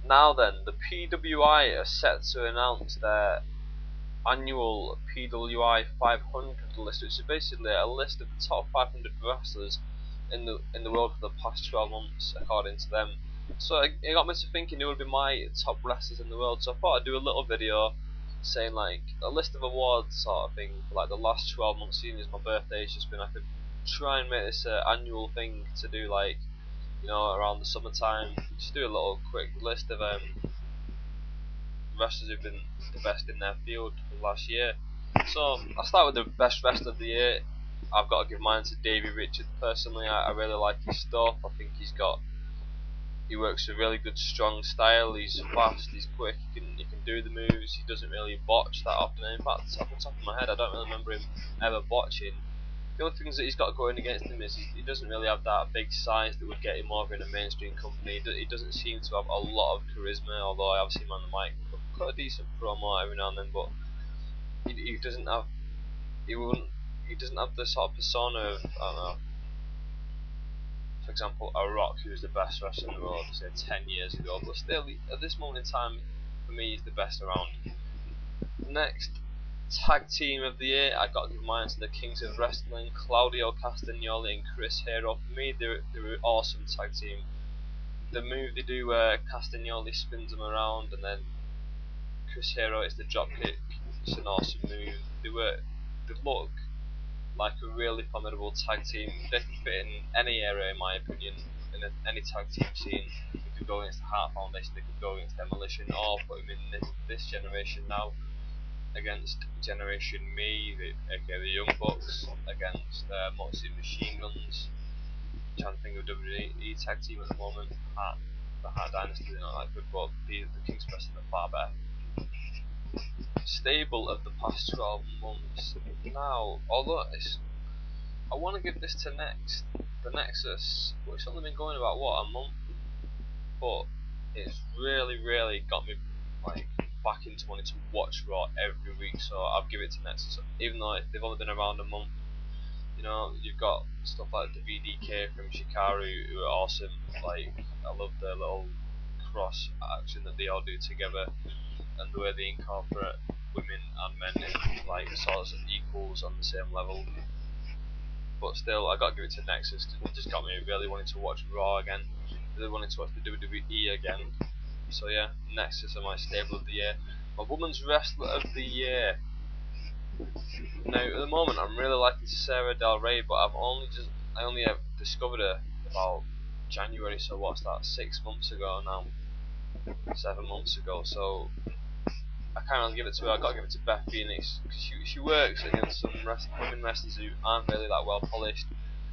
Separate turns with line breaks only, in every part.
Now then, the PWI are set to announce their annual PWI 500 list, which is basically a list of the top 500 wrestlers in the world for the past 12 months, according to them. So it got me to thinking who would be my top wrestlers in the world. So I thought I'd do a little video saying like a list of awards sort of thing for like the last 12 months. Seeing as my birthday's just been, I could try and make this an annual thing to do, like, you know, around the summertime. Just do a little quick list of wrestlers who've been the best in their field for the last year. So I'll start with the best wrestler of the year. I've got to give mine to Davey Richards. Personally, I really like his stuff. I think he works a really good, strong style. He's fast, he's quick, he can do the moves. He doesn't really botch that often. In fact, off the top of my head, I don't really remember him ever botching. The only things that he's got going against him is he doesn't really have that big size that would get him over in a mainstream company. He doesn't seem to have a lot of charisma, although I have seen him on the mic cut a decent promo every now and then. But he doesn't have the sort of persona of, I don't know, for example, a Rock, who's the best wrestler in the world, say 10 years ago. But still, at this moment in time, for me, he's the best around. Next, tag team of the year, I got to give mine to the Kings of Wrestling, Claudio, Castignoli and Chris Hero. For me, they're an awesome tag team. The move they do where Castignoli spins them around and then Chris Hero is the drop kick, it's an awesome move. They look like a really formidable tag team. They can fit in any area, in my opinion, in any tag team scene. They could go against the Hart Foundation, they could go against Demolition, or put them in this generation now against Generation Me, aka the Young Bucks, against Moxie Machine Guns. I'm trying to think of a WWE tag team at the moment. The Hart Dynasty, they're not that good, but the Kings of Wrestling are far better. Stable of the past 12 months. Now, although I want to give this to the Nexus, which has only been going about a month, but it's really got me like back into wanting to watch Raw every week. So I'll give it to Nexus, even though they've only been around a month. You know, you've got stuff like the VDK from Shikaru who are awesome. Like, I love the little cross action that they all do together, and the way they incorporate women and men in like sorts of equals on the same level. But still, I got to give it to Nexus because it just got me really wanting to watch Raw again, really wanting to watch the WWE again. So yeah, Nexus are my stable of the year. My women's wrestler of the year. Now at the moment I'm really liking Sarah Del Rey, but I only have discovered her about January, so what's that, 6 months ago now, 7 months ago, so I can't really give it to her. I got to give it to Beth Pheonix because she works against some women wrestlers who aren't really that well polished,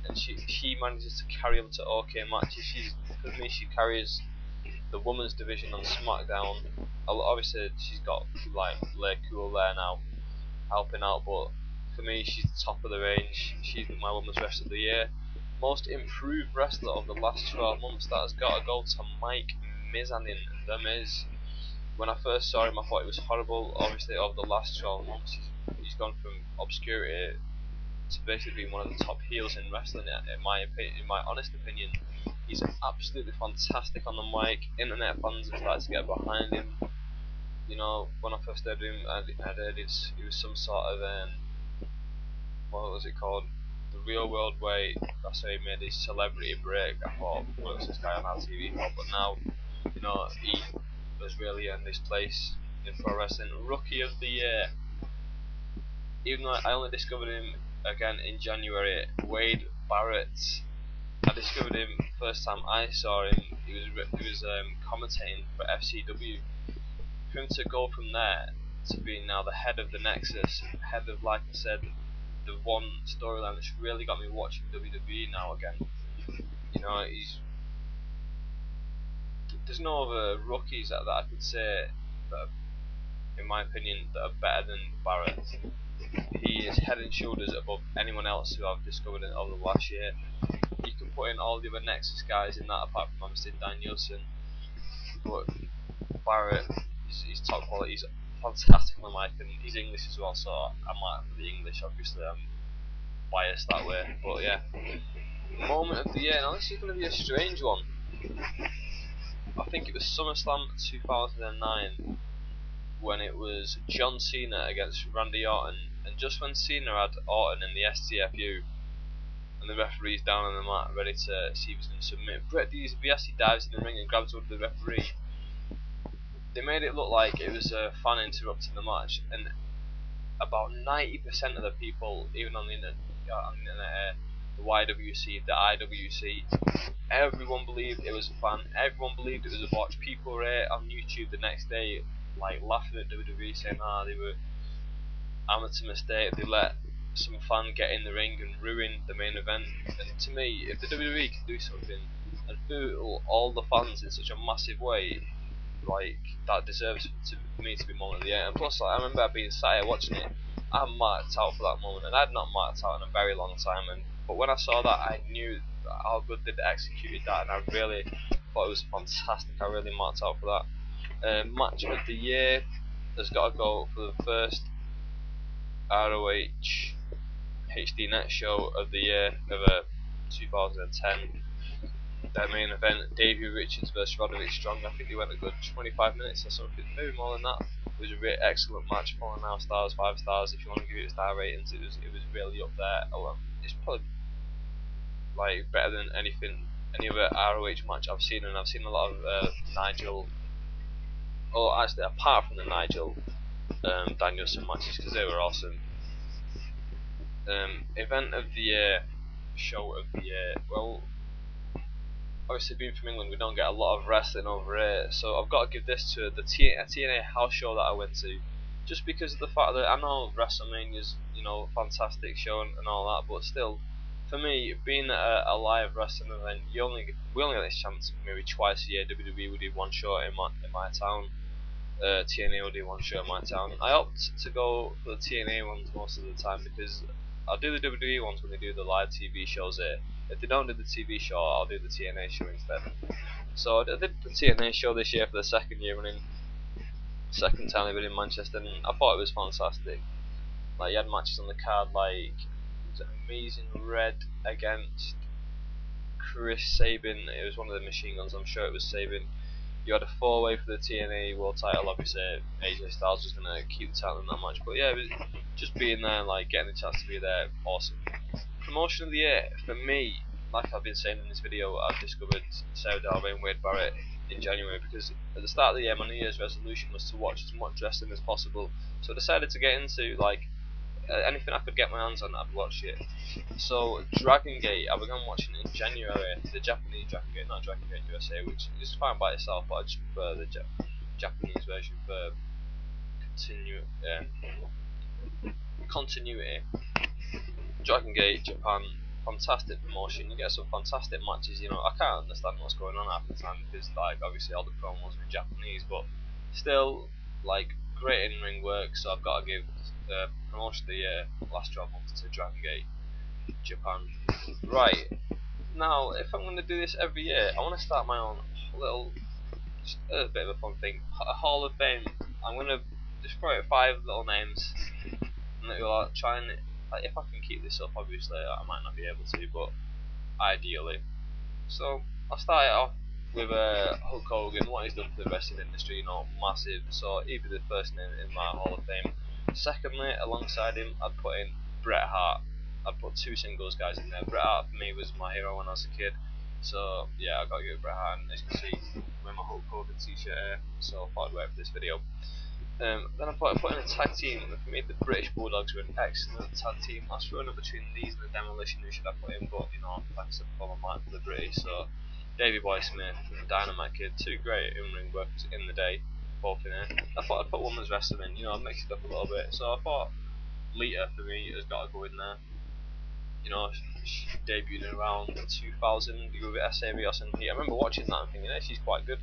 and she manages to carry them to okay matches. For me, she carries the women's division on SmackDown. Obviously, she's got like Lay Cool there now helping out, but for me, she's the top of the range. She's my women's wrestler of the year. Most improved wrestler of the last 12 months, that has got to go to Mike Mizanin, The Miz. When I first saw him, I thought he was horrible. Obviously, over the last 12 months, he's gone from obscurity to basically being one of the top heels in wrestling. In my honest opinion, he's absolutely fantastic on the mic. Internet fans have started to get behind him. You know, when I first heard him, I heard he was some sort of what was it called? The Real World way. That's how he made his celebrity break. I thought, what's this guy on our TV for? But now, you know, he has really earned his place in pro wrestling. Rookie of the year. Even though I only discovered him again in January, Wade Barrett. I discovered him first time I saw him. He was commentating for FCW. For him to go from there to being now the head of the Nexus, head of, like I said, the one storyline that's really got me watching WWE now again. You know, there's no other rookies that I could say that, in my opinion, that are better than Barrett. He is head and shoulders above anyone else who I've discovered over the last year. You can put in all the other Nexus guys in that, apart from obviously Danielson, but Barrett, he's top quality. He's fantastic on the mic, and he's English as well, so I might for the English, obviously I'm biased that way. But yeah, moment of the year. Now this is going to be a strange one. I think it was SummerSlam 2009 when it was John Cena against Randy Orton, and just when Cena had Orton in the STFU and the referee's down on the mat ready to see if he's going to submit, Bret DiBiase dives in the ring and grabs hold of the referee. They made it look like it was a fan interrupting the match, and about 90% of the people, even on the internet, the YWC, the IWC, everyone believed it was a fan. Everyone believed it was a botch. People were on YouTube the next day, like laughing at WWE, saying, they were amateur mistake. They let some fan get in the ring and ruin the main event. And to me, if the WWE can do something and fool all the fans in such a massive way, like, that deserves for me to be moment of the year. And plus, like, I remember being sat here watching it. I marked out for that moment, and I'd not marked out in a very long time. But when I saw that, I knew how good they'd executed that, and I really thought it was fantastic. I really marked out for that. Match of the year has got to go for the first ROH HDNet show of the year of 2010. Their main event, Davey Richards versus Roderick Strong. I think they went a good 25 minutes or something, maybe more than that. It was a really excellent match, 4.5 stars, 5 stars. If you want to give it star ratings, it was really up there. It's probably like better than any other ROH match I've seen, and I've seen a lot of Nigel. Oh, actually, apart from the Nigel Danielson matches, because they were awesome. Event of the year, show of the year. Well, obviously being from England, we don't get a lot of wrestling over here, so I've got to give this to the TNA house show that I went to, just because of the fact that I know WrestleMania's, a fantastic show and all that, but still, for me, being at a live wrestling event, we only get this chance maybe twice a year. WWE would do one show in my town, TNA would do one show in my town. I opt to go for the TNA ones most of the time, because I'll do the WWE ones when they do the live TV shows here. If they don't do the TV show, I'll do the TNA show instead. So I did the TNA show this year for the second year running, second time I've been in Manchester, and I thought it was fantastic. Like, you had matches on the card like Amazing Red against Chris Sabin. It was one of the machine guns, I'm sure it was Sabin. You had a 4-way for the TNA World Title. Obviously, AJ Styles was going to keep the title in that match, but yeah, it was just being there, like getting the chance to be there, awesome. Promotion of the year, for me, like I've been saying in this video, I've discovered Sarah Dalby and Wade Barrett in January, because at the start of the year, my New Year's resolution was to watch as much wrestling as possible. So I decided to get into, like, anything I could get my hands on, I'd watch it. So Dragon Gate, I began watching it in January, the Japanese Dragon Gate, not Dragon Gate USA, which is fine by itself, but I just prefer the Japanese version for continuity. Dragon Gate Japan, fantastic promotion. You get some fantastic matches. I can't understand what's going on half the time, because, like, obviously all the promos are in Japanese, but still, like, great in-ring work. So I've got to give the promotion of the year last 12 months to Dragon Gate Japan. Right, now if I'm going to do this every year, I want to start my own little, just a bit of a fun thing, a Hall of Fame. I'm going to just throw out 5 little names, and we'll try and, if I can keep this up, obviously I might not be able to, but ideally. So I'll start it off with Hulk Hogan, what he's done for the wrestling industry, massive. So he'd be the first name in my Hall of Fame. Secondly, alongside him, I'd put in Bret Hart. I'd put 2 singles guys in there. Bret Hart for me was my hero when I was a kid, so yeah, I got to give Bret Hart. And as you can see, I'm wearing my Hulk Hogan t-shirt here, so I thought I'd wear it for this video. Then I put in a tag team. For me, the British Bulldogs were an excellent tag team. I was throwing up between these and the Demolition, who should I put in, but like I said before, my mind for the British. So Davey Boy Smith and Dynamite Kid, 2 great in-ring workers in the day, both in here. I thought I'd put women's wrestling, I'd mix it up a little bit. So I thought Lita, for me, has got to go in there. She debuted in around 2000 with S.A. Rios and Heat. I remember watching that and thinking, she's quite good.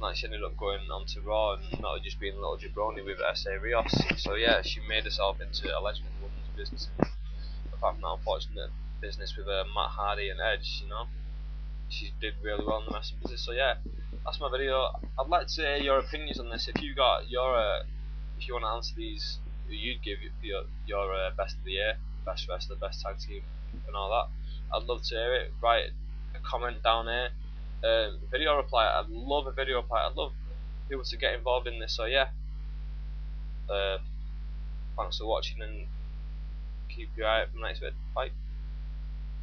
Like, she ended up going on to Raw and not just being a little jabroni with S.A. Rios. So yeah, she made herself into a legend in the women's business. And apart from that unfortunate business with Matt Hardy and Edge, she did really well in the wrestling business. So yeah, that's my video. I'd like to hear your opinions on this. If you got if you want to answer these, who you'd give your best of the year, best wrestler, best tag team, and all that, I'd love to hear it. Write a comment down here. video reply. I'd love a video reply. I'd love people to get involved in this. So yeah, thanks for watching and keep your eye out for the next vid. Bye.